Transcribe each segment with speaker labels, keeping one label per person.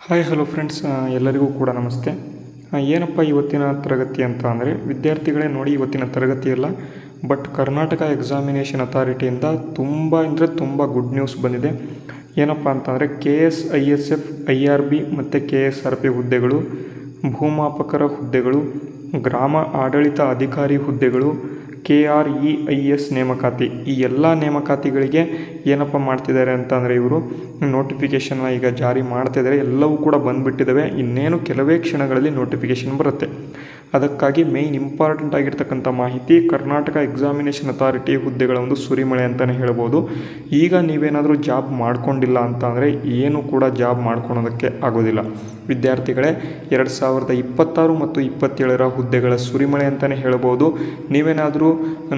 Speaker 1: Hi hello friends, ಎಲ್ಲರಿಗೂ ಕೂಡ ನಮಸ್ತೆ. ಏನಪ್ಪ ಇವತ್ತಿನ ತರಗತಿ ಅಂತ ಅಂದರೆ, ವಿದ್ಯಾರ್ಥಿಗಳೇ ನೋಡಿ, ಇವತ್ತಿನ ತರಗತಿ ಅಲ್ಲ, ಬಟ್ ಕರ್ನಾಟಕ ಎಕ್ಸಾಮಿನೇಷನ್ ಅಥಾರಿಟಿಯಿಂದ ತುಂಬ ಗುಡ್ ನ್ಯೂಸ್ ಬಂದಿದೆ. ಏನಪ್ಪ ಅಂತಂದರೆ KSISF IRB ಮತ್ತು KSRP ಹುದ್ದೆಗಳು, ಭೂಮಾಪಕರ ಹುದ್ದೆಗಳು, ಗ್ರಾಮ ಆಡಳಿತ ಅಧಿಕಾರಿ ಹುದ್ದೆಗಳು, KREIS ನೇಮಕಾತಿ, ಈ ಎಲ್ಲ ನೇಮಕಾತಿಗಳಿಗೆ ಏನಪ್ಪ ಮಾಡ್ತಿದ್ದಾರೆ ಅಂತಂದರೆ ಇವರು ನೋಟಿಫಿಕೇಷನ್ನ ಈಗ ಜಾರಿ ಮಾಡ್ತಿದ್ದಾರೆ. ಎಲ್ಲವೂ ಕೂಡ ಬಂದುಬಿಟ್ಟಿದ್ದಾವೆ. ಇನ್ನೇನು ಕೆಲವೇ ಕ್ಷಣಗಳಲ್ಲಿ ನೋಟಿಫಿಕೇಷನ್ ಬರುತ್ತೆ. ಅದಕ್ಕಾಗಿ ಮೇಯ್ನ್ ಇಂಪಾರ್ಟೆಂಟ್ ಆಗಿರ್ತಕ್ಕಂಥ ಮಾಹಿತಿ, ಕರ್ನಾಟಕ ಎಕ್ಸಾಮಿನೇಷನ್ ಅಥಾರಿಟಿ ಹುದ್ದೆಗಳ ಒಂದು ಸುರಿಮಳೆ ಅಂತಲೇ ಹೇಳ್ಬೋದು. ಈಗ ನೀವೇನಾದರೂ ಜಾಬ್ ಮಾಡ್ಕೊಂಡಿಲ್ಲ ಅಂತ ಅಂದರೆ ಏನು ಕೂಡ ಜಾಬ್ ಮಾಡ್ಕೊಳೋದಕ್ಕೆ ಆಗೋದಿಲ್ಲ. ವಿದ್ಯಾರ್ಥಿಗಳೇ, 2026 ಮತ್ತು 27ರ ಹುದ್ದೆಗಳ ಸುರಿಮಳೆ ಅಂತಲೇ ಹೇಳ್ಬೋದು. ನೀವೇನಾದರೂ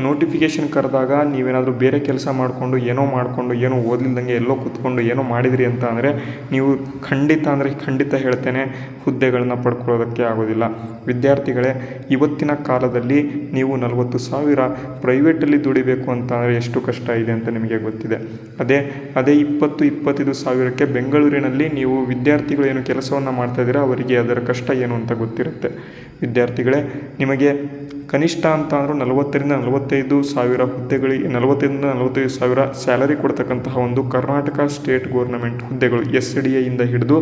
Speaker 1: ನೋಟಿಫಿಕೇಷನ್ ಕರೆದಾಗ ನೀವೇನಾದರೂ ಬೇರೆ ಕೆಲಸ ಮಾಡಿಕೊಂಡು ಏನೋ ಓದಲಿಲ್ದಂಗೆ ಎಲ್ಲೋ ಕೂತ್ಕೊಂಡು ಏನೋ ಮಾಡಿದ್ರಿ ಅಂತ ಅಂದರೆ ನೀವು ಖಂಡಿತ ಹೇಳ್ತೇನೆ, ಹುದ್ದೆಗಳನ್ನ ಪಡ್ಕೊಳ್ಳೋದಕ್ಕೆ ಆಗೋದಿಲ್ಲ. ವಿದ್ಯಾರ್ಥಿಗಳೇ, ಇವತ್ತಿನ ಕಾಲದಲ್ಲಿ ನೀವು 40,000 ಪ್ರೈವೇಟಲ್ಲಿ ದುಡಿಬೇಕು ಅಂತ ಅಂದರೆ ಎಷ್ಟು ಕಷ್ಟ ಇದೆ ಅಂತ ನಿಮಗೆ ಗೊತ್ತಿದೆ. ಅದೇ 20-25 ಸಾವಿರಕ್ಕೆ ಬೆಂಗಳೂರಿನಲ್ಲಿ ನೀವು ವಿದ್ಯಾರ್ಥಿಗಳು ಏನು ಕೆಲಸವನ್ನು ಮಾಡ್ತಾಯಿದ್ದೀರಾ ಅವರಿಗೆ ಅದರ ಕಷ್ಟ ಏನು ಅಂತ ಗೊತ್ತಿರುತ್ತೆ. ವಿದ್ಯಾರ್ಥಿಗಳೇ, ನಿಮಗೆ ಕನಿಷ್ಠ ಅಂತ ಅಂದರೂ 40ರಿಂದ 45 ಸಾವಿರ ಹುದ್ದೆಗಳಿಗೆ 40ರಿಂದ 45 ಸಾವಿರ ಸ್ಯಾಲರಿ ಕೊಡ್ತಕ್ಕಂತಹ ಒಂದು ಕರ್ನಾಟಕ ಸ್ಟೇಟ್ ಗೌರ್ನಮೆಂಟ್ ಹುದ್ದೆಗಳು, SDAಯಿಂದ ಹಿಡಿದು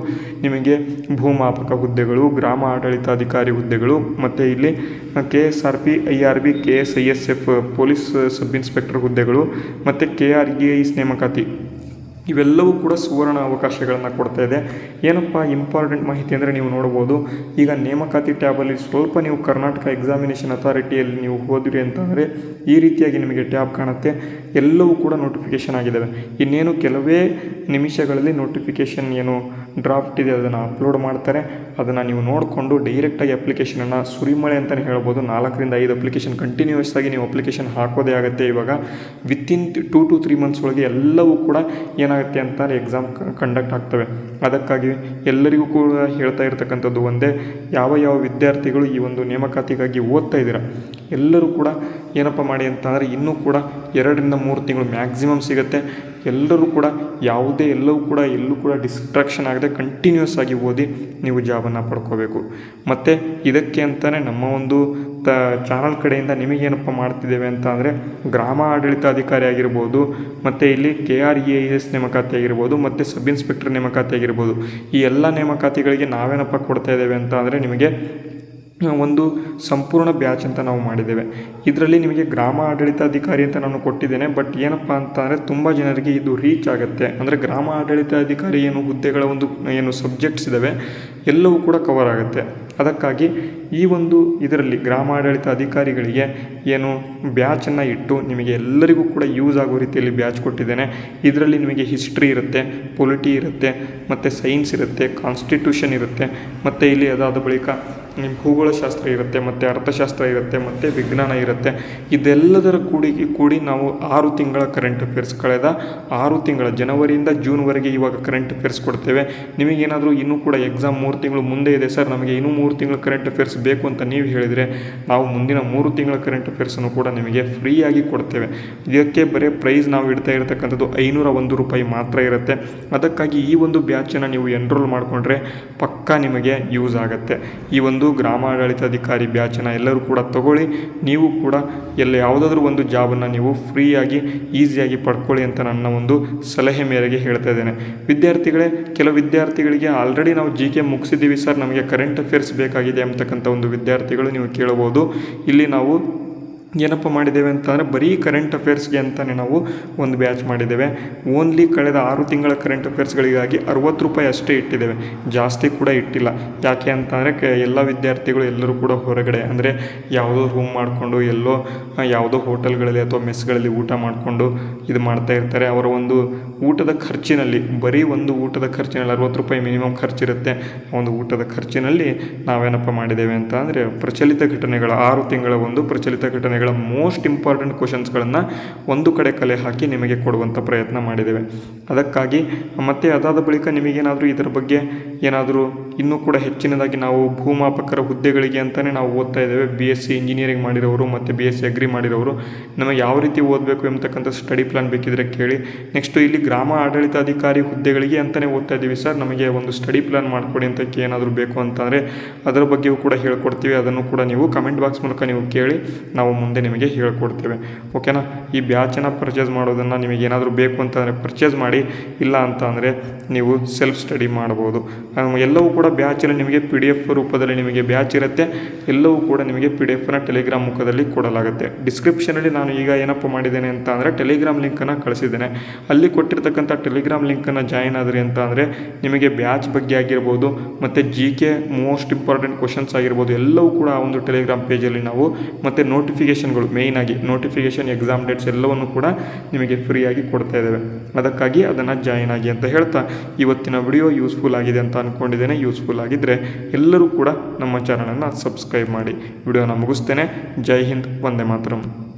Speaker 1: ನಿಮಗೆ ಭೂಮಾಪಕ ಹುದ್ದೆಗಳು, ಗ್ರಾಮ ಆಡಳಿತಾಧಿಕಾರಿ ಹುದ್ದೆಗಳು, ಮತ್ತು ಇಲ್ಲಿ KSRP IRB KSISF police sub inspector ಹುದ್ದೆಗಳು ಮತ್ತು KREIS ನೇಮಕಾತಿ, ಇವೆಲ್ಲವೂ ಕೂಡ ಸುವರ್ಣ ಅವಕಾಶಗಳನ್ನು ಕೊಡ್ತಾ ಇದೆ. ಏನಪ್ಪ ಇಂಪಾರ್ಟೆಂಟ್ ಮಾಹಿತಿ ಅಂದರೆ, ನೀವು ನೋಡ್ಬೋದು, ಈಗ ನೇಮಕಾತಿ ಟ್ಯಾಬಲ್ಲಿ ಸ್ವಲ್ಪ ನೀವು ಕರ್ನಾಟಕ ಎಕ್ಸಾಮಿನೇಷನ್ ಅಥಾರಿಟಿಯಲ್ಲಿ ನೀವು ಹೋದ್ರಿ ಅಂತಂದರೆ ಈ ರೀತಿಯಾಗಿ ನಿಮಗೆ ಟ್ಯಾಬ್ ಕಾಣುತ್ತೆ. ಎಲ್ಲವೂ ಕೂಡ ನೋಟಿಫಿಕೇಷನ್ ಆಗಿದ್ದಾವೆ. ಇನ್ನೇನು ಕೆಲವೇ ನಿಮಿಷಗಳಲ್ಲಿ ನೋಟಿಫಿಕೇಷನ್ ಏನು ಡ್ರಾಫ್ಟ್ ಇದೆ ಅದನ್ನು ಅಪ್ಲೋಡ್ ಮಾಡ್ತಾರೆ. ಅದನ್ನು ನೀವು ನೋಡಿಕೊಂಡು ಡೈರೆಕ್ಟಾಗಿ ಅಪ್ಲಿಕೇಶನನ್ನು ಸುರಿಮಳೆ ಅಂತಲೇ ಹೇಳ್ಬೋದು. 4ರಿಂದ 5 ಅಪ್ಲಿಕೇಶನ್ ಕಂಟಿನ್ಯೂಸ್ ಆಗಿ ನೀವು ಅಪ್ಲಿಕೇಶನ್ ಹಾಕೋದೇ ಆಗುತ್ತೆ. ಇವಾಗ ವಿತಿನ್ 2 to 3 ಮಂತ್ಸ್ ಒಳಗೆ ಎಲ್ಲವೂ ಕೂಡ ಏನಾಗುತ್ತೆ ಅಂತಾರೆ, ಎಕ್ಸಾಮ್ ಕಂಡಕ್ಟ್ ಆಗ್ತವೆ. ಅದಕ್ಕಾಗಿ ಎಲ್ಲರಿಗೂ ಕೂಡ ಹೇಳ್ತಾ ಇರ್ತಕ್ಕಂಥದ್ದು ಒಂದೇ, ಯಾವ ವಿದ್ಯಾರ್ಥಿಗಳು ಈ ಒಂದು ನೇಮಕಾತಿಗಾಗಿ ಓದ್ತಾ ಇದ್ದೀರಾ ಎಲ್ಲರೂ ಕೂಡ ಏನಪ್ಪ ಮಾಡಿ ಅಂತಂದರೆ ಇನ್ನೂ ಕೂಡ 2ರಿಂದ 3 ತಿಂಗಳು ಮ್ಯಾಕ್ಸಿಮಮ್ ಸಿಗುತ್ತೆ. ಎಲ್ಲರೂ ಕೂಡ ಎಲ್ಲೂ ಕೂಡ ಡಿಸ್ಟ್ರಾಕ್ಷನ್ ಆಗದೆ ಕಂಟಿನ್ಯೂಸ್ ಆಗಿ ಓದಿ ನೀವು ಜಾಬನ್ನು ಪಡ್ಕೋಬೇಕು. ಮತ್ತು ಇದಕ್ಕೆ ಅಂತಲೇ ನಮ್ಮ ಒಂದು ಚಾನಲ್ ಕಡೆಯಿಂದ ನಿಮಗೇನಪ್ಪ ಮಾಡ್ತಿದ್ದೇವೆ ಅಂತ ಅಂದರೆ, ಗ್ರಾಮ ಆಡಳಿತಾಧಿಕಾರಿ ಆಗಿರ್ಬೋದು, ಮತ್ತು ಇಲ್ಲಿ KREIS ನೇಮಕಾತಿ ಆಗಿರ್ಬೋದು, ಮತ್ತು ಸಬ್ ಇನ್ಸ್ಪೆಕ್ಟರ್ ನೇಮಕಾತಿ ಆಗಿರ್ಬೋದು, ಈ ಎಲ್ಲ ನೇಮಕಾತಿಗಳಿಗೆ ನಾವೇನಪ್ಪ ಕೊಡ್ತಾ ಇದ್ದೇವೆ ಅಂತ ಅಂದರೆ ನಿಮಗೆ ಒಂದು ಸಂಪೂರ್ಣ ಬ್ಯಾಚ್ ಅಂತ ನಾವು ಮಾಡಿದ್ದೇವೆ. ಇದರಲ್ಲಿ ನಿಮಗೆ ಗ್ರಾಮ ಆಡಳಿತಾಧಿಕಾರಿ ಅಂತ ನಾನು ಕೊಟ್ಟಿದ್ದೇನೆ. ಬಟ್ ಏನಪ್ಪ ಅಂತ ಅಂದರೆ ತುಂಬ ಜನರಿಗೆ ಇದು ರೀಚ್ ಆಗುತ್ತೆ. ಅಂದರೆ ಗ್ರಾಮ ಆಡಳಿತಾಧಿಕಾರಿ ಹುದ್ದೆಗಳ ಏನು ಸಬ್ಜೆಕ್ಟ್ಸ್ ಇದ್ದಾವೆ ಎಲ್ಲವೂ ಕೂಡ ಕವರ್ ಆಗುತ್ತೆ. ಅದಕ್ಕಾಗಿ ಈ ಇದರಲ್ಲಿ ಗ್ರಾಮ ಆಡಳಿತ ಅಧಿಕಾರಿಗಳಿಗೆ ಬ್ಯಾಚನ್ನು ಇಟ್ಟು ನಿಮಗೆ ಎಲ್ಲರಿಗೂ ಕೂಡ ಯೂಸ್ ಆಗೋ ರೀತಿಯಲ್ಲಿ ಬ್ಯಾಚ್ ಕೊಟ್ಟಿದ್ದೇನೆ. ಇದರಲ್ಲಿ ನಿಮಗೆ ಹಿಸ್ಟ್ರಿ ಇರುತ್ತೆ, ಪೊಲಿಟಿ ಇರುತ್ತೆ, ಮತ್ತು ಸೈನ್ಸ್ ಇರುತ್ತೆ, ಕಾನ್ಸ್ಟಿಟ್ಯೂಷನ್ ಇರುತ್ತೆ, ಮತ್ತು ಇಲ್ಲಿ ಅದಾದ ಬಳಿಕ ಭೂಗೋಳಶಾಸ್ತ್ರ ಇರುತ್ತೆ, ಮತ್ತು ಅರ್ಥಶಾಸ್ತ್ರ ಇರುತ್ತೆ, ಮತ್ತು ವಿಜ್ಞಾನ ಇರುತ್ತೆ. ಇದೆಲ್ಲದರ ಕೂಡಿ ನಾವು 6 ತಿಂಗಳ ಕರೆಂಟ್ ಅಫೇರ್ಸ್, ಕಳೆದ 6 ತಿಂಗಳ ಜನವರಿಯಿಂದ ಜೂನ್ವರೆಗೆ ಇವಾಗ ಕರೆಂಟ್ ಅಫೇರ್ಸ್ ಕೊಡ್ತೇವೆ. ನಿಮಗೇನಾದರೂ ಇನ್ನೂ ಕೂಡ ಎಕ್ಸಾಮ್ 3 ತಿಂಗಳು ಮುಂದೆ ಇದೆ ಸರ್, ನಮಗೆ ಇನ್ನೂ 3 ತಿಂಗಳ ಕರೆಂಟ್ ಅಫೇರ್ಸ್ ಬೇಕು ಅಂತ ನೀವು ಹೇಳಿದರೆ ನಾವು ಮುಂದಿನ 3 ತಿಂಗಳ ಕರೆಂಟ್ ಅಫೇರ್ಸನ್ನು ಕೂಡ ನಿಮಗೆ ಫ್ರೀಯಾಗಿ ಕೊಡ್ತೇವೆ. ಇದಕ್ಕೆ ಬರೀ ಪ್ರೈಸ್ ನಾವು ಇಡ್ತಾ ಇರತಕ್ಕಂಥದ್ದು 501 ರೂಪಾಯಿ ಮಾತ್ರ ಇರುತ್ತೆ. ಅದಕ್ಕಾಗಿ ಈ ಬ್ಯಾಚನ್ನು ನೀವು ಎನ್ರೋಲ್ ಮಾಡಿಕೊಂಡ್ರೆ ಪಕ್ಕಾ ನಿಮಗೆ ಯೂಸ್ ಆಗುತ್ತೆ. ಈ ಗ್ರಾಮ ಆಡಳಿತಾಧಿಕಾರಿ ಬ್ಯಾಚನ್ನು ಎಲ್ಲರೂ ಕೂಡ ತಗೊಳ್ಳಿ. ನೀವು ಕೂಡ ಯಾವುದಾದ್ರೂ ಒಂದು ಜಾಬನ್ನು ನೀವು ಫ್ರೀಯಾಗಿ ಈಸಿಯಾಗಿ ಪಡ್ಕೊಳ್ಳಿ ಅಂತ ನನ್ನ ಸಲಹೆ ಮೇರೆಗೆ ಹೇಳ್ತಾ ಇದ್ದೇನೆ. ವಿದ್ಯಾರ್ಥಿಗಳೇ, ಕೆಲವು ವಿದ್ಯಾರ್ಥಿಗಳಿಗೆ ಆಲ್ರೆಡಿ ನಾವು GK ಮುಗಿಸಿದ್ದೀವಿ ಸರ್, ನಮಗೆ ಕರೆಂಟ್ ಅಫೇರ್ಸ್ ಬೇಕಾಗಿದೆ ಅಂತಕ್ಕಂಥ ವಿದ್ಯಾರ್ಥಿಗಳು ನೀವು ಕೇಳಬಹುದು. ಇಲ್ಲಿ ನಾವು ಏನಪ್ಪ ಮಾಡಿದ್ದೇವೆ ಅಂತಂದರೆ ಬರೀ ಕರೆಂಟ್ ಅಫೇರ್ಸ್ಗೆ ಅಂತಲೇ ನಾವು ಒಂದು ಬ್ಯಾಚ್ ಮಾಡಿದ್ದೇವೆ. ಓನ್ಲಿ ಕಳೆದ 6 ತಿಂಗಳ ಕರೆಂಟ್ ಅಫೇರ್ಸ್ಗಳಿಗಾಗಿ 60 ರೂಪಾಯಿ ಅಷ್ಟೇ ಇಟ್ಟಿದ್ದೇವೆ, ಜಾಸ್ತಿ ಕೂಡ ಇಟ್ಟಿಲ್ಲ. ಯಾಕೆ ಅಂತಂದರೆ ಎಲ್ಲ ವಿದ್ಯಾರ್ಥಿಗಳು ಎಲ್ಲರೂ ಕೂಡ ಹೊರಗಡೆ ಅಂದರೆ ಯಾವುದೋ ರೂಮ್ ಮಾಡಿಕೊಂಡು ಯಾವುದೋ ಹೋಟೆಲ್ಗಳಲ್ಲಿ ಅಥವಾ ಮೆಸ್ಗಳಲ್ಲಿ ಊಟ ಮಾಡಿಕೊಂಡು ಇದು ಮಾಡ್ತಾ ಇರ್ತಾರೆ. ಅವರ ಊಟದ ಖರ್ಚಿನಲ್ಲಿ, ಬರೀ ಊಟದ ಖರ್ಚಿನಲ್ಲಿ 60 ರೂಪಾಯಿ ಮಿನಿಮಮ್ ಖರ್ಚಿರುತ್ತೆ. ಊಟದ ಖರ್ಚಿನಲ್ಲಿ ನಾವೇನಪ್ಪ ಮಾಡಿದ್ದೇವೆ ಅಂತ ಅಂದರೆ ಪ್ರಚಲಿತ ಘಟನೆಗಳ 6 ತಿಂಗಳ ಪ್ರಚಲಿತ ಘಟನೆಗಳ ಮೋಸ್ಟ್ ಇಂಪಾರ್ಟೆಂಟ್ ಕ್ವಶನ್ಸ್ಗಳನ್ನು ಒಂದು ಕಡೆ ಕಲೆ ಹಾಕಿ ನಿಮಗೆ ಕೊಡುವಂಥ ಪ್ರಯತ್ನ ಮಾಡಿದ್ದೇವೆ. ಅದಕ್ಕಾಗಿ ಮತ್ತೆ ಅದಾದ ಬಳಿಕ ನಿಮಗೇನಾದರೂ ಇದರ ಬಗ್ಗೆ ಏನಾದರೂ ಇನ್ನೂ ಕೂಡ ಹೆಚ್ಚಿನದಾಗಿ ನಾವು ಭೂಮಾಪಕರ ಹುದ್ದೆಗಳಿಗೆ ಅಂತಲೇ ನಾವು ಓದ್ತಾ ಇದ್ದೇವೆ. BSc ಇಂಜಿನಿಯರಿಂಗ್ ಮಾಡಿರೋರು ಮತ್ತು BSc ಅಗ್ರಿ ಮಾಡಿರೋರು ನಮಗೆ ಯಾವ ರೀತಿ ಓದಬೇಕು ಎಂಬತಕ್ಕಂಥ ಸ್ಟಡಿ ಪ್ಲಾನ್ ಬೇಕಿದ್ರೆ ಕೇಳಿ. ನೆಕ್ಸ್ಟು ಇಲ್ಲಿ ಗ್ರಾಮ ಆಡಳಿತಾಧಿಕಾರಿ ಹುದ್ದೆಗಳಿಗೆ ಅಂತಲೇ ಓದ್ತಾ ಇದ್ದೀವಿ ಸರ್, ನಮಗೆ ಒಂದು ಸ್ಟಡಿ ಪ್ಲಾನ್ ಮಾಡಿಕೊಡಿ ಅಂತ ಏನಾದರೂ ಬೇಕು ಅಂತಂದರೆ ಅದರ ಬಗ್ಗೆಯೂ ಕೂಡ ಹೇಳ್ಕೊಡ್ತೀವಿ. ಅದನ್ನು ಕೂಡ ನೀವು ಕಮೆಂಟ್ ಬಾಕ್ಸ್ ಮೂಲಕ ನೀವು ಕೇಳಿ, ನಾವು ಮುಂದೆ ನಿಮಗೆ ಹೇಳ್ಕೊಡ್ತೇವೆ. ಓಕೆನಾ. ಈ ಬ್ಯಾಚನ್ನು ಪರ್ಚೇಸ್ ಮಾಡೋದನ್ನು ನಿಮಗೆ ಏನಾದರೂ ಬೇಕು ಅಂತಂದರೆ ಪರ್ಚೇಸ್ ಮಾಡಿ, ಇಲ್ಲ ಅಂತ ಅಂದರೆ ನೀವು ಸೆಲ್ಫ್ ಸ್ಟಡಿ ಮಾಡ್ಬೋದು. ಎಲ್ಲವೂ ಕೂಡ ಬ್ಯಾಚಲ್ಲಿ ನಿಮಗೆ PDF ರೂಪದಲ್ಲಿ ನಿಮಗೆ ಬ್ಯಾಚ್ ಇರುತ್ತೆ. ಎಲ್ಲವೂ ಕೂಡ ನಿಮಗೆ PDFನ ಟೆಲಿಗ್ರಾಮ್ ಮುಖದಲ್ಲಿ ಕೊಡಲಾಗುತ್ತೆ. ಡಿಸ್ಕ್ರಿಪ್ಷನಲ್ಲಿ ನಾನು ಈಗ ಏನಪ್ಪ ಮಾಡಿದ್ದೇನೆ ಅಂತ ಅಂದರೆ ಟೆಲಿಗ್ರಾಮ್ ಲಿಂಕನ್ನು ಕಳಿಸಿದ್ದೇನೆ. ಅಲ್ಲಿ ಕೊಟ್ಟಿರ್ತಕ್ಕಂಥ ಟೆಲಿಗ್ರಾಮ್ ಲಿಂಕನ್ನು ಜಾಯಿನ್ ಆದ್ರಿ ಅಂತ ಅಂದರೆ ನಿಮಗೆ ಬ್ಯಾಚ್ ಬಗ್ಗೆ ಆಗಿರ್ಬೋದು ಮತ್ತು GK ಮೋಸ್ಟ್ ಇಂಪಾರ್ಟೆಂಟ್ ಕ್ವಶನ್ಸ್ ಆಗಿರ್ಬೋದು ಎಲ್ಲವೂ ಕೂಡ ಆ ಒಂದು ಟೆಲಿಗ್ರಾಮ್ ಪೇಜಲ್ಲಿ ನಾವು ಮತ್ತು ನೋಟಿಫಿಕೇಷನ್ಗಳು ಮೇಯ್ನಾಗಿ ನೋಟಿಫಿಕೇಷನ್ ಎಕ್ಸಾಮ್ ಡೇಟ್ಸ್ ಎಲ್ಲವನ್ನು ಕೂಡ ನಿಮಗೆ ಫ್ರೀಯಾಗಿ ಕೊಡ್ತಾ ಇದ್ದೇವೆ. ಅದಕ್ಕಾಗಿ ಅದನ್ನು ಜಾಯಿನ್ ಆಗಿ ಅಂತ ಹೇಳ್ತಾ ಇವತ್ತಿನ ವಿಡಿಯೋ ಯೂಸ್ಫುಲ್ ಆಗಿದೆ ಅಂತ ಅಂದ್ಕೊಂಡಿದ್ದೇನೆ. ಯೂಸ್ಫುಲ್ ಆಗಿದ್ದರೆ ಎಲ್ಲರೂ ಕೂಡ ನಮ್ಮ ಚಾನಲನ್ನು ಸಬ್ಸ್ಕ್ರೈಬ್ ಮಾಡಿ. ವಿಡಿಯೋನ ಮುಗಿಸ್ತೇನೆ. ಜೈ ಹಿಂದ್, ವಂದೇ ಮಾತರಂ.